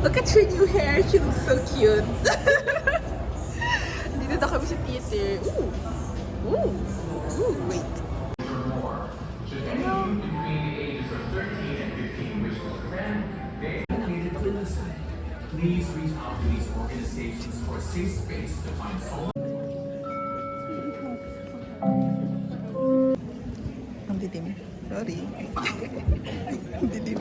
Look at your new hair. She looks so cute. Dito na kami sa theater. Ooh, wait. Please reach out to these organizations for a safe space to find solace. Ang dilim. Sorry. Ang dilim.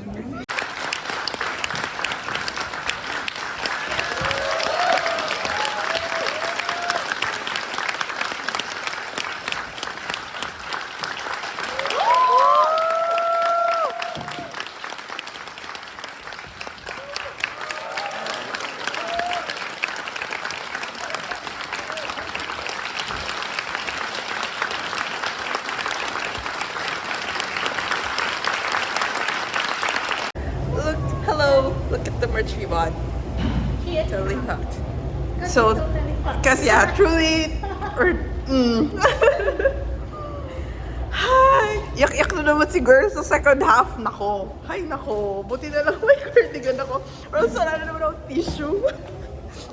Look at the merch we bought. Totally packed. So, because yeah, truly, or Hi! Yak-yak na naman si girl sa second half. Nako. Hay, nako. Buti na lang may cardigan ako. Pero wala na naman akong tissue.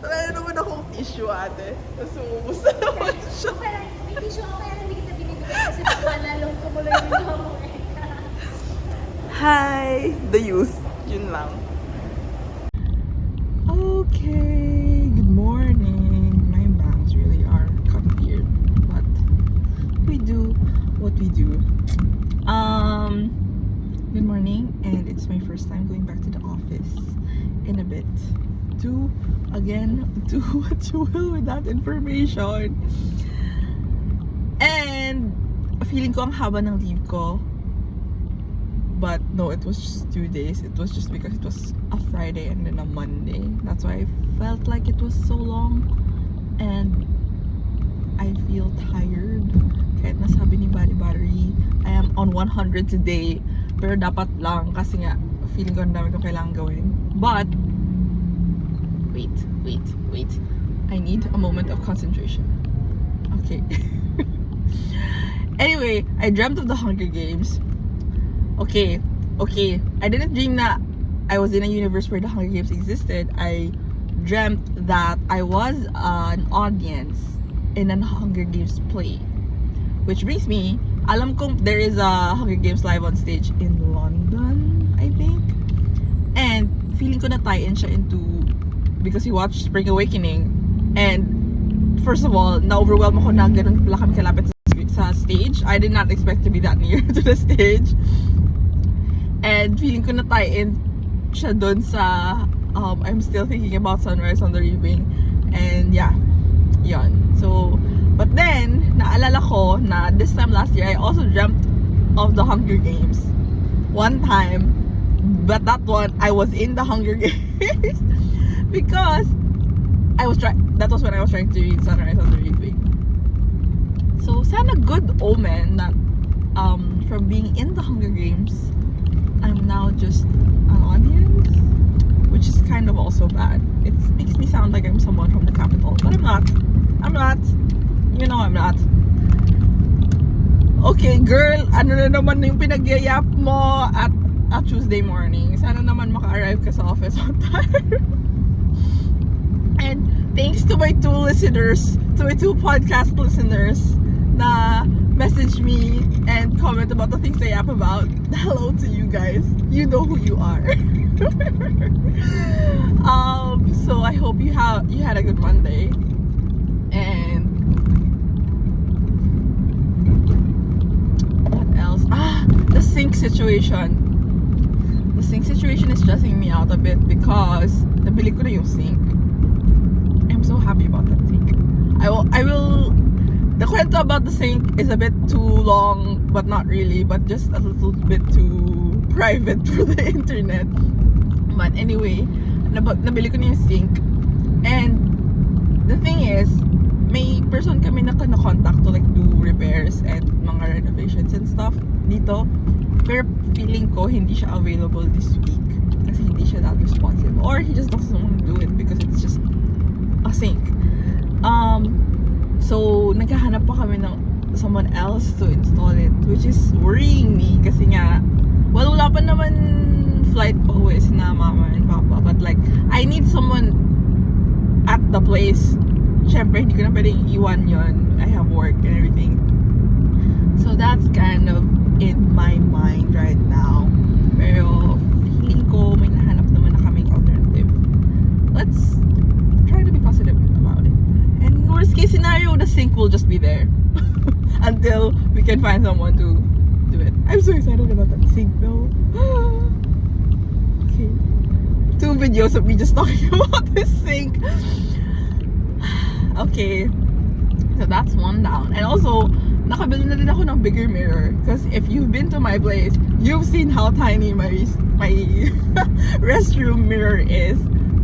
Wala na naman akong tissue, ate. Tapos umubos na naman siya. May tissue ako kaya hindi kita binibigay kasi lalong kumuloy yung mga mo eh. Hi! The youth. Yun lang. Okay, good morning. My bangs really are cut weird, but we do what we do. Good morning, and it's my first time going back to the office in a bit. Do what you will with that information. And feeling ko ang haba ng leave ko. But no, it was just 2 days. It was just because it was a Friday and then a Monday. That's why I felt like it was so long. And I feel tired. Kahit nasabi ni Bari, I am on 100 today. Pero dapat lang kasi nga, feeling ko ang dami kong kailangan gawin. But, wait. I need a moment of concentration. Okay. Anyway, I dreamt of the Hunger Games. Okay. I didn't dream that I was in a universe where the Hunger Games existed. I dreamt that I was an audience in a Hunger Games play. Which brings me, alam kong there is a Hunger Games live on stage in London, I think. And feeling ko na tie-in siya into, because we watched Spring Awakening. And first of all, na-overwhelm ako na ganun pala kami kalapit sa stage. I did not expect to be that near to the stage. And feeling ko na tie-in siya dun sa I'm still thinking about Sunrise on the Reaping. And yeah, yun. So, but then, naalala ko na this time last year, I also dreamt of the Hunger Games. One time. But that one, I was in the Hunger Games. Because that was when I was trying to read Sunrise on the Reaping. So, sana good omen that from being in the Hunger Games, I'm now just an audience, which is kind of also bad. It makes me sound like I'm someone from the capital, but I'm not. You know I'm not. Okay, girl, ano na naman yung pinagyayap mo at Tuesday morning? Sana naman maka-arrive ka sa office on time. And thanks to my two podcast listeners na message me and comment about the things I yap about. Hello to you guys. You know who you are. So I hope you had a good Monday. And what else? The sink situation. The sink situation is stressing me out a bit because nabili ko na yung sink. I'm so happy about that sink. I will The kwento about the sink is a bit too long, but not really, but just a little bit too private for the internet. But anyway, nabili ko na yung sink. And the thing is, may person kami na contact to like do repairs and mga renovations and stuff dito. Pero feeling ko hindi siya available this week kasi hindi siya that responsive. Or he just doesn't want to do it because it's just a sink. So, naghahanap pa kami ng someone else to install it, which is worrying me kasi nga, well, wala pa naman flight pa uwi si na mama and papa, but like, I place, syempre, hindi ko na pwedeng iwan yon. I have work and everything. So, that's kind of in my mind right now. Pero, feeling ko, may nahanap naman na kaming alternative. Let's try to be positive about it. And worst case scenario, the sink will just be there. Until we can find someone to do it. I'm so excited about that sink though. Okay. 2 videos of me just talking about this sink. Okay. So that's one down. And also, nakabili na din ako ng bigger mirror. Because if you've been to my place, you've seen how tiny my restroom mirror is.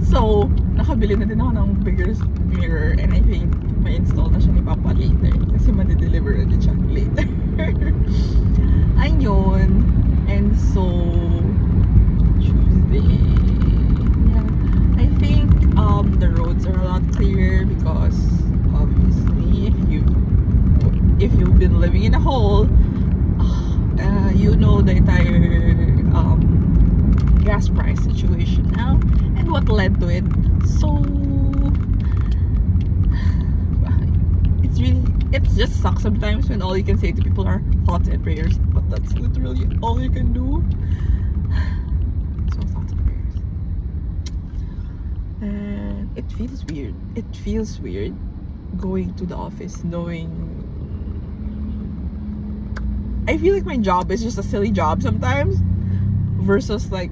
So, nakabili na din ako ng bigger mirror. And I think ma-install na siya ni Papa later. Kasi ma-deliver na din siya later. Ayun. And so, Tuesday. Yeah. I think the roads are a lot clearer because obviously if you've been living in a hole, you know the entire gas price situation now and what led to it. So it just sucks sometimes when all you can say to people are thoughts and prayers, but that's literally all you can do. So thoughts and prayers. And it feels weird going to the office knowing I feel like my job is just a silly job sometimes versus like,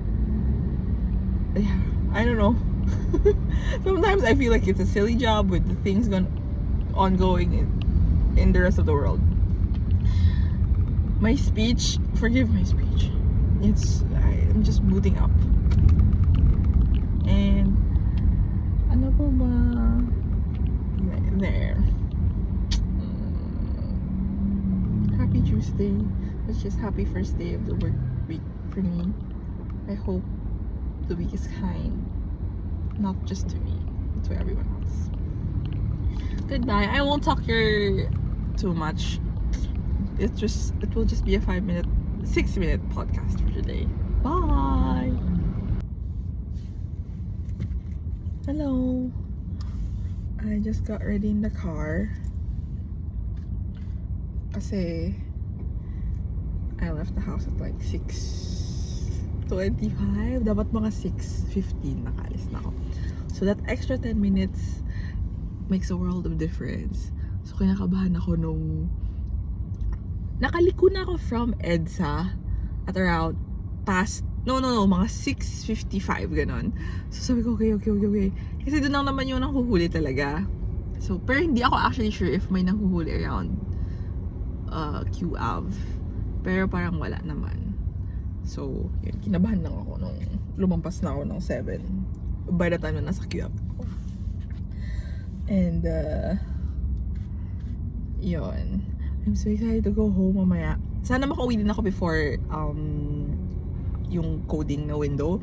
yeah, I don't know. Sometimes I feel like it's a silly job with the things ongoing in the rest of the world. My speech, forgive my speech. I'm just booting up. And ano po ba? There. Happy Tuesday. It's just happy first day of the work week for me. I hope the week is kind. Not just to me, but to everyone else. Goodbye. I won't talk here too much. It will just be a 6-minute podcast for today. Bye. Hello. I just got ready in the car. Kasi I left the house at like 6:25. Dapat mga 6:15 nakaalis na ako. So that extra 10 minutes makes a world of difference. So kinakabahan ako nung nakaliko na ako from EDSA at around mga 6:55 ganon. So sabi ko okay. Kasi doon lang naman yung nanghuhuli talaga. So pero hindi ako actually sure if may nanghuhuli around QAV. Pero parang wala naman. So yun, kinabahan lang ako nung lumampas na ako ng 7 by the time na nasa QAV ako. And yun, I'm so excited to go home mamaya. Sana makauwi din ako before yung coding na window.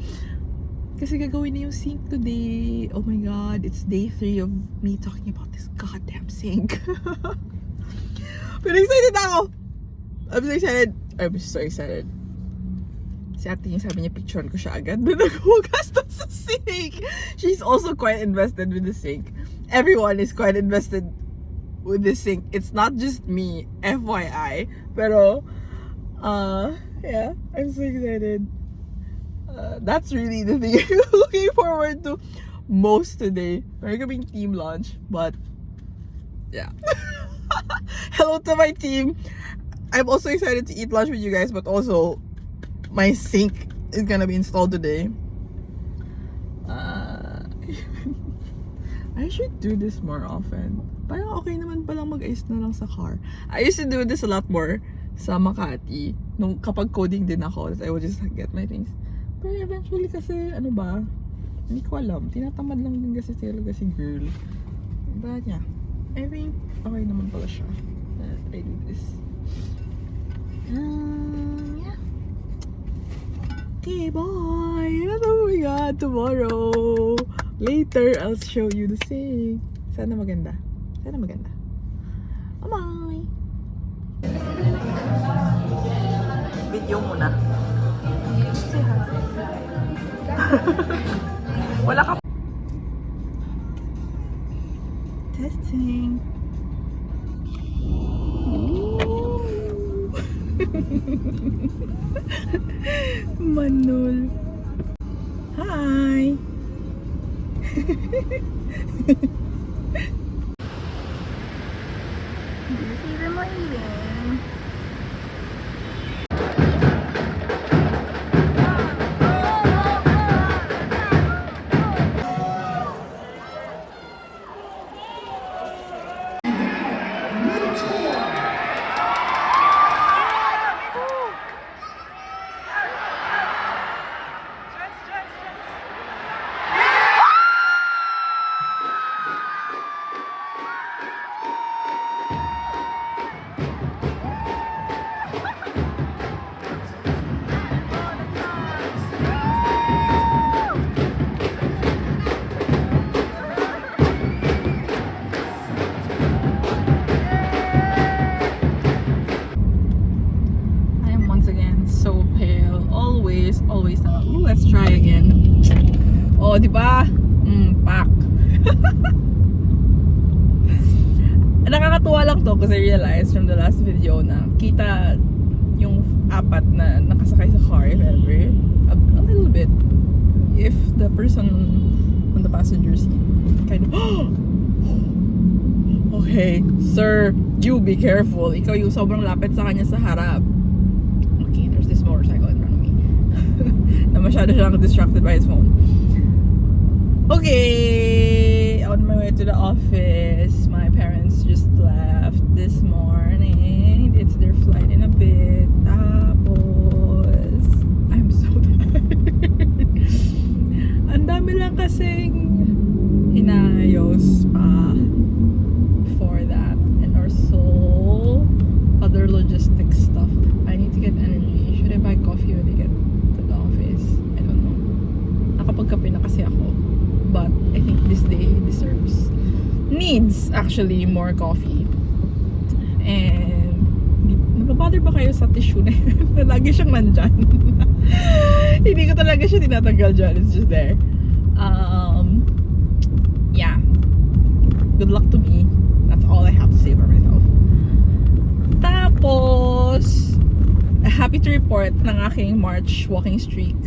Kasi gagawin na yung sink today. Oh my god, it's day 3 of me talking about this goddamn sink. Pero excited ako! I'm so excited. Si ate yung sabi niya, picturean ko siya agad. Doon naghugas na sa sink. She's also quite invested with the sink. Everyone is quite invested with the sink. It's not just me, FYI. Pero, yeah, I'm so excited. That's really the thing I'm looking forward to most today. Meron kaming team lunch, but yeah. Hello to my team. I'm also excited to eat lunch with you guys, but also my sink is gonna be installed today. I should do this more often. Parang okay naman palang mag-ayos na lang sa car. I used to do this a lot more sa Makati. Nung kapag coding din ako, I would just get my things. Pero eventually kasi, ano ba? Hindi ko alam. Tinatamad lang din kasi talaga si girl. But yeah, I think okay naman pala siya that I do this. Yeah. Okay, bye! Oh my god, tomorrow! Later, I'll show you the sink. Sana maganda. Bye-bye! Video muna. Wala ka. everything. Manol. Hi. Do you see them eating? I am once again so pale. Always na. Ooh, let's try again. Oh, di ba? Pak. Nakakatuwa lang to kasi I realized from the last video na kita yung apat na nakasakay sa car if ever. A little bit. If the person on the passenger seat kind of okay, sir, you be careful. Ikaw yung sobrang lapit sa kanya sa harap. Okay, there's this motorcycle in front of me. Na masyado siyang distracted by his phone. Okay, on my way to the office. My parents just left this morning. It's their flight in a bit. Tapos, I'm so tired. Ang dami lang kasing inayos pa before that. And also, other logistics stuff. I need to get energy. Should I buy coffee when I get to the office? I don't know. Nakapagkape na kasi ako. But I think this day needs actually more coffee. And nababother ba kayo sa tissue na yun? Lagi siyang nandyan. Hindi ko talaga siya tinatanggal dyan. It's just there. Yeah. Good luck to me. That's all I have to say for myself. Tapos, happy to report ng aking March walking streak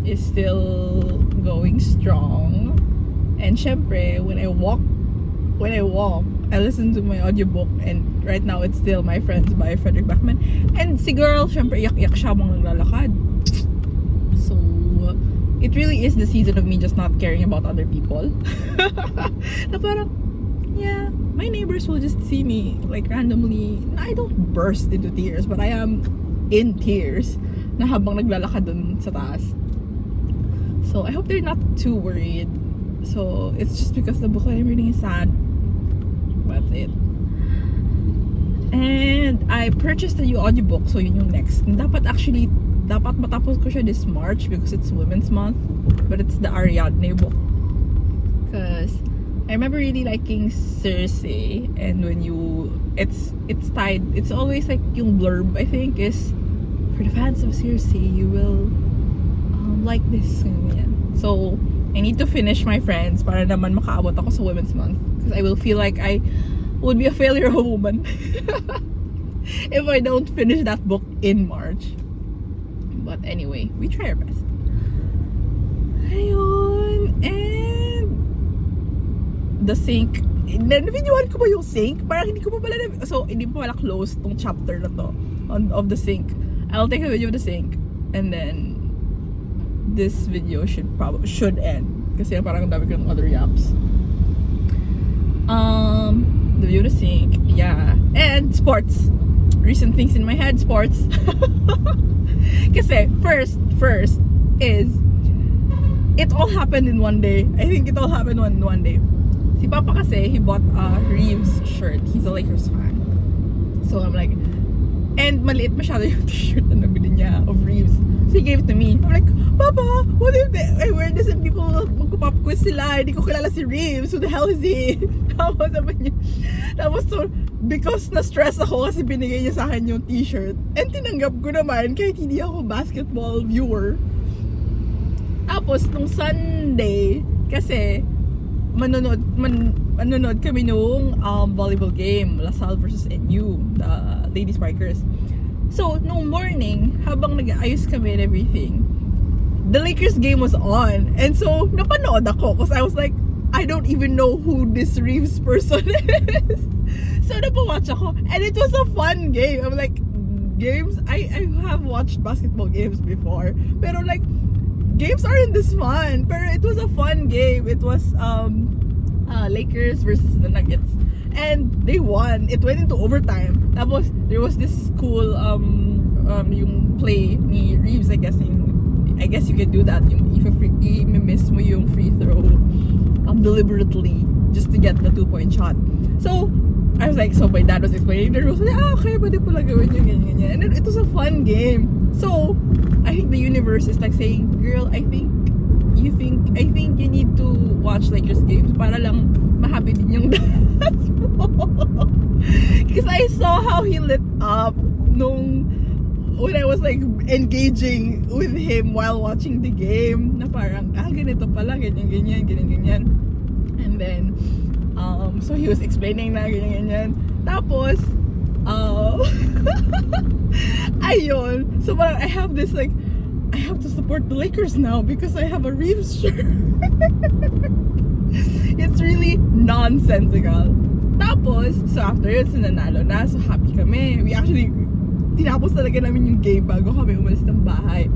is still going strong. And syempre, when I walk, I listen to my audiobook, and right now it's still My Friends by Frederick Backman. And si girl, syempre, iyak-iyak siya habang naglalakad. So, it really is the season of me just not caring about other people. Na parang, yeah, my neighbors will just see me like randomly. I don't burst into tears, but I am in tears na habang naglalakad dun sa taas. So, I hope they're not too worried. So, it's just because the book that I'm reading is sad. That's it. And I purchased a new audiobook, so yun yung next. Dapat matapos ko siya this March because it's Women's Month. But it's the Ariadne book. Because I remember really liking Circe, and when it's tied, it's always like yung blurb, I think, is for the fans of Circe, you will like this. So, I need to finish My Friends para naman makaabot ako sa Women's Month. Because I will feel like I would be a failure of a woman if I don't finish that book in March. But anyway, we try our best. Ayun. And the sink. Na-videohan ko ba yung sink? Parang hindi ko pa pala so, hindi pa pala close tong chapter na to of the sink. I'll take a video of the sink. And then this video should end kasi parang dami ko ng other yaps. The view to sink, yeah, and sports. Recent things in my head, sports. Kasi first is it all happened in one day. I think it all happened in one day. Si Papa kasi, he bought a Reeves shirt. He's a Lakers fan. So I'm like, and maliit masyado yung t-shirt na nabili niya of Reeves. So he gave it to me. I'm like, Papa, what if I wear this and people magpo-pop quiz sila? Hindi ko kilala si Reeves. Who the hell is he? Tapos sabi niya. Tapos so, because na-stress ako kasi binigay niya sa akin yung t-shirt. And tinanggap ko naman kahit hindi ako basketball viewer. Tapos nung Sunday, kasi nanonood kami nung volleyball game, LaSalle versus NU, the Lady Spikers. So, nung morning, habang nag-aayos kami and everything, the Lakers game was on. And so, napanood ako because I was like, I don't even know who this Reeves person is. So, napawatch ako. And it was a fun game. I'm like, games, I have watched basketball games before. Pero like, games aren't this fun. Pero it was a fun game. It was Lakers versus the Nuggets. And they won. It went into overtime. Tapos, there was this cool yung play ni Reeves, I guess you can do that. Yung if i-miss mo yung free throw deliberately just to get the 2-point shot. So, I was like, so my dad was explaining the rules. Like, okay, pwede pala gawin yung ganyan. And then, it was a fun game. So, I think the universe is like saying, girl, I think you need to watch Lakers games para lang ma-happy din yung dad mo. Because I saw how he lit up when I was like engaging with him while watching the game, na parang, ganito pala, ganyan. And then, so he was explaining na ganyan. Tapos, ayun. So parang I have this like, I have to support the Lakers now because I have a Reeves shirt. It's really nonsensical. Tapos, so after yun, sinanalo na. So happy kami. We actually, tinapos talaga namin yung game bago kami umalis ng bahay.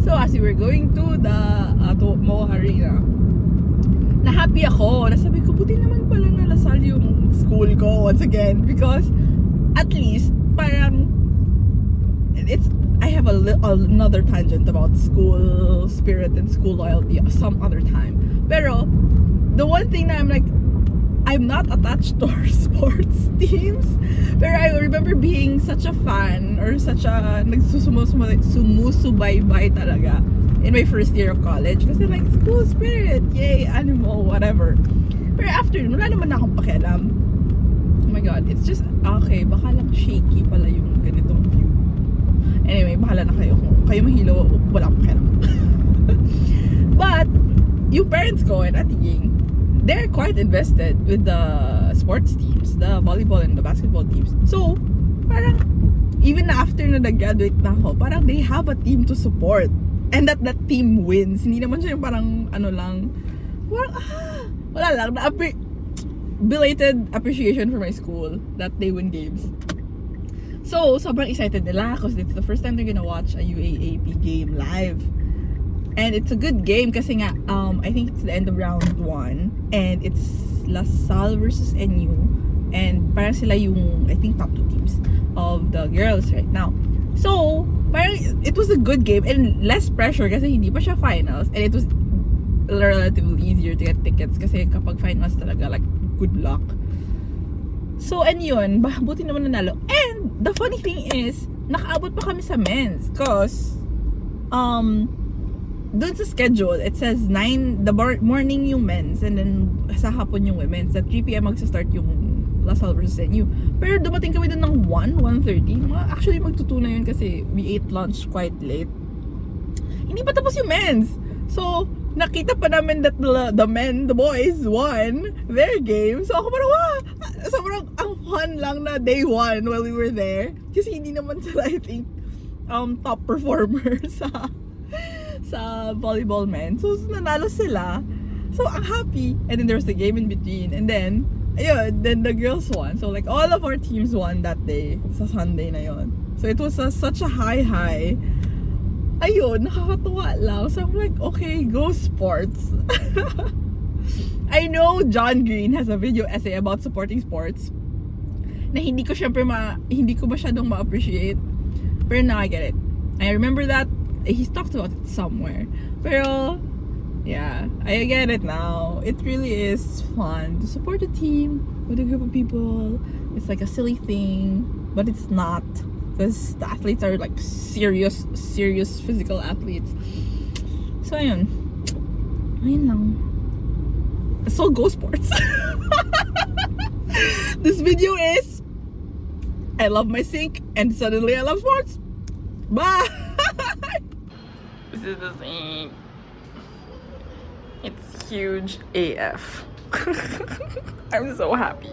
So as we were going to the Moa Arena, na happy ako. Nasabi ko, buti naman pala na LaSalle yung school ko once again. Because at least, parang, I have another tangent about school spirit and school loyalty some other time. Pero, the one thing na I'm like, I'm not attached to our sports teams. Pero I remember being such a fan or such a sumusubaybay talaga in my first year of college. Kasi like, school spirit, yay, animal, whatever. Pero after, wala naman na akong pakialam. Oh my God, it's just, okay, baka lang shaky pala yung ganitong view. Anyway, bahala na kayo. Kung kayo mahilo, wala akong pakialam. But, yung parents ko and Ate Ying, they're quite invested with the sports teams, the volleyball and the basketball teams. So, parang, even after na nag-graduate na ako, parang they have a team to support. And that team wins. Hindi naman siya yung parang, wala lang. Belated appreciation for my school that they win games. So, sobrang excited nila because it's the first time they're gonna watch a UAAP game live. And it's a good game kasi nga, I think it's the end of round 1 and it's LaSalle versus NU and parang sila yung, I think, top 2 teams of the girls right now. So, parang it was a good game and less pressure kasi hindi pa siya finals and it was relatively easier to get tickets kasi kapag finals talaga, like, good luck. So, and yun, buti naman nanalo. And, the funny thing is, nakaabot pa kami sa men's cause, dun sa schedule, it says 9, the morning yung men's, and then sa hapon yung women's. At 3 p.m. magsa-start yung LaSalle versus NU. Pero dumating kami dun ng 1:30. Actually, magtutu na yun kasi we ate lunch quite late. Hindi pa tapos yung men's. So, nakita pa namin that the boys won their game. So, ako parang, sobrang ang fun lang na day 1 while we were there. Kasi hindi naman sila, I think, top performer sa volleyball men. So, nanalo sila. So, I'm happy. And then there was the game in between. And then, ayun, then the girls won. So, like, all of our teams won that day. Sa Sunday na yun. So, it was such a high. Ayun, nakakatuwa lang. So, I'm like, okay, go sports. I know John Green has a video essay about supporting sports na hindi ko masyadong ma-appreciate. Pero now I get it. I remember that he's talked about it somewhere. Pero, yeah, I get it now. It really is fun to support a team with a group of people. It's like a silly thing, but it's not. Because the athletes are like serious physical athletes. So, ayun lang. So, go sports. This video is I love my sink and suddenly I love sports. Bye. This is the thing. It's huge AF. I'm so happy.